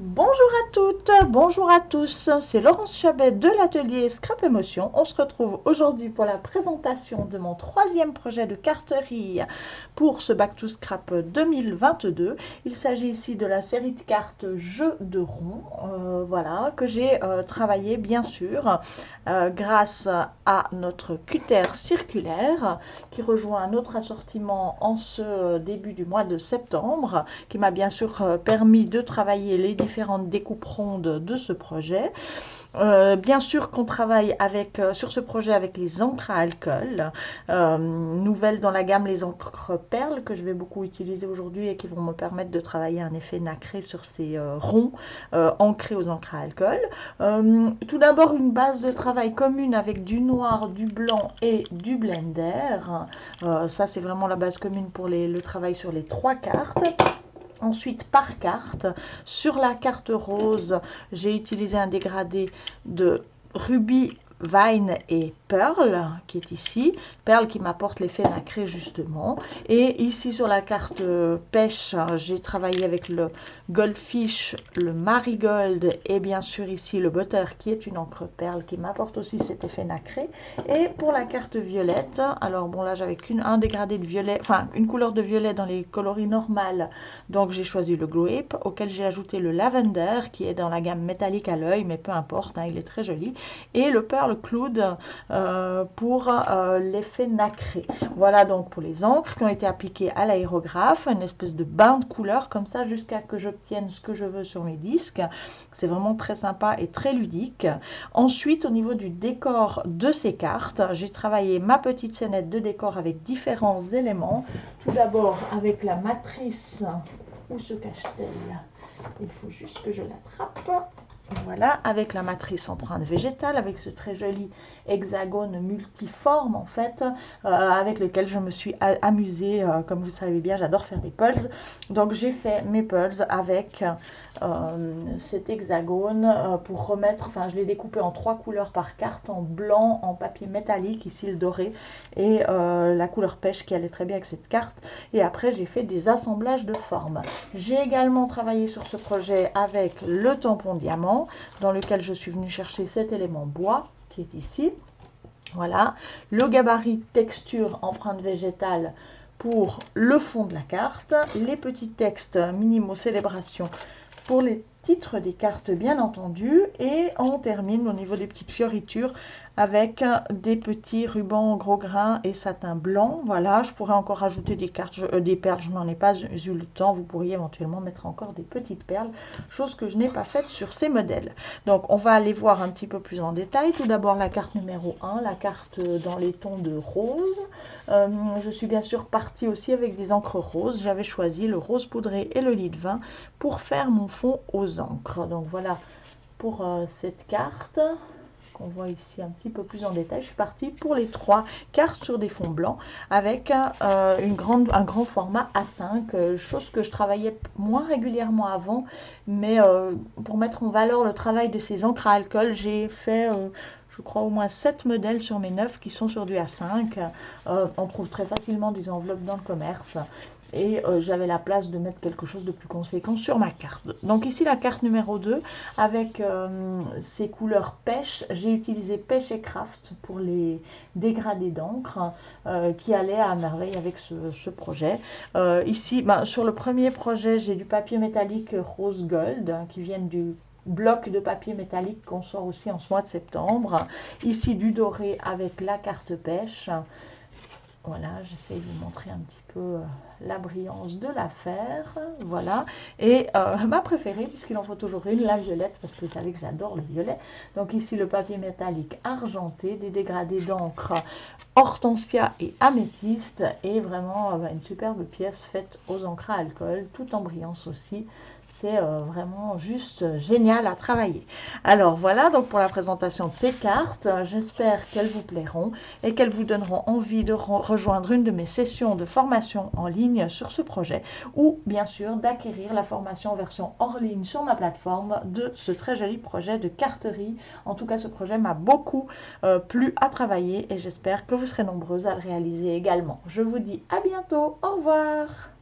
Bonjour à toutes, bonjour à tous, c'est Laurence Chabet de l'atelier Scrap Emotion. On se retrouve aujourd'hui pour la présentation de mon troisième projet de carterie pour ce Back to Scrap 2022. Il s'agit ici de la série de cartes Jeux de rond, voilà, que j'ai travaillé bien sûr grâce à notre cutter circulaire qui rejoint un autre assortiment en ce début du mois de septembre, qui m'a bien sûr permis de travailler les différentes découpes rondes de ce projet. Bien sûr qu'on travaille sur ce projet avec les encres à alcool, nouvelles dans la gamme, les encres perles que je vais beaucoup utiliser aujourd'hui et qui vont me permettre de travailler un effet nacré sur ces ronds ancrés aux encres à alcool. Tout d'abord une base de travail commune avec du noir, du blanc et du blender. Ça c'est vraiment la base commune pour le travail sur les trois cartes. Ensuite, par carte, sur la carte rose, j'ai utilisé un dégradé de rubis, vine et pearl, qui est ici. Perle qui m'apporte l'effet nacré justement. Et ici sur la carte pêche, j'ai travaillé avec le goldfish, le marigold et bien sûr ici le butter qui est une encre perle qui m'apporte aussi cet effet nacré. Et pour la carte violette, alors bon là j'avais un dégradé de violet, enfin une couleur de violet dans les coloris normales, donc j'ai choisi le grape auquel j'ai ajouté le lavender qui est dans la gamme métallique à l'œil, mais peu importe, hein, il est très joli, et le pearl cloud pour l'effet nacré. Voilà donc pour les encres qui ont été appliquées à l'aérographe, une espèce de bain de couleur comme ça jusqu'à que j'obtienne ce que je veux sur mes disques. C'est vraiment très sympa et très ludique. Ensuite, au niveau du décor de ces cartes, j'ai travaillé ma petite scénette de décor avec différents éléments. Tout d'abord avec la matrice. Où se cache-t-elle? Il faut juste que je l'attrape. Voilà, avec la matrice empreinte végétale, avec ce très joli hexagone multiforme en fait, avec lequel je me suis amusée. Comme vous savez bien, j'adore faire des pulls. Donc j'ai fait mes pulls avec cet hexagone pour remettre, enfin je l'ai découpé en 3 couleurs par carte, en blanc, en papier métallique, ici le doré, et la couleur pêche qui allait très bien avec cette carte. Et après j'ai fait des assemblages de formes. J'ai également travaillé sur ce projet avec le tampon diamant, dans lequel je suis venue chercher cet élément bois qui est ici. Voilà, le gabarit texture empreinte végétale pour le fond de la carte, les petits textes minimaux célébration pour les titres des cartes bien entendu, et on termine au niveau des petites fioritures avec des petits rubans gros grains et satin blanc. Voilà, je pourrais encore ajouter des cartes, des perles, je n'en ai pas eu le temps. Vous pourriez éventuellement mettre encore des petites perles, chose que je n'ai pas faite sur ces modèles. Donc on va aller voir un petit peu plus en détail. Tout d'abord la carte numéro 1, la carte dans les tons de rose. Je suis bien sûr partie aussi avec des encres roses. J'avais choisi le rose poudré et le lit de vin pour faire mon fond aux encres. Donc voilà pour cette carte qu'on voit ici un petit peu plus en détail. Je suis partie pour les 3 cartes sur des fonds blancs avec un grand format A5, chose que je travaillais moins régulièrement avant, mais pour mettre en valeur le travail de ces encres à alcool, j'ai fait je crois au moins 7 modèles sur mes 9 qui sont sur du A5. On trouve très facilement des enveloppes dans le commerce. Et j'avais la place de mettre quelque chose de plus conséquent sur ma carte. Donc ici la carte numéro 2 avec ces couleurs pêche. J'ai utilisé pêche et craft pour les dégradés d'encre qui allaient à merveille avec ce projet. Ici, sur le premier projet, j'ai du papier métallique rose gold qui viennent du bloc de papier métallique qu'on sort aussi en ce mois de septembre. Ici du doré avec la carte pêche. Voilà, j'essaie de vous montrer un petit peu la brillance de l'affaire. Voilà. Et ma préférée, puisqu'il en faut toujours une, la violette, parce que vous savez que j'adore le violet. Donc ici, le papier métallique argenté, des dégradés d'encre hortensia et améthyste. Et vraiment une superbe pièce faite aux encres à alcool, tout en brillance aussi. C'est vraiment juste génial à travailler. Alors voilà donc pour la présentation de ces cartes. J'espère qu'elles vous plairont et qu'elles vous donneront envie de rejoindre une de mes sessions de formation en ligne sur ce projet, ou bien sûr d'acquérir la formation en version hors ligne sur ma plateforme de ce très joli projet de carterie. En tout cas, ce projet m'a beaucoup plu à travailler et j'espère que vous serez nombreuses à le réaliser également. Je vous dis à bientôt. Au revoir.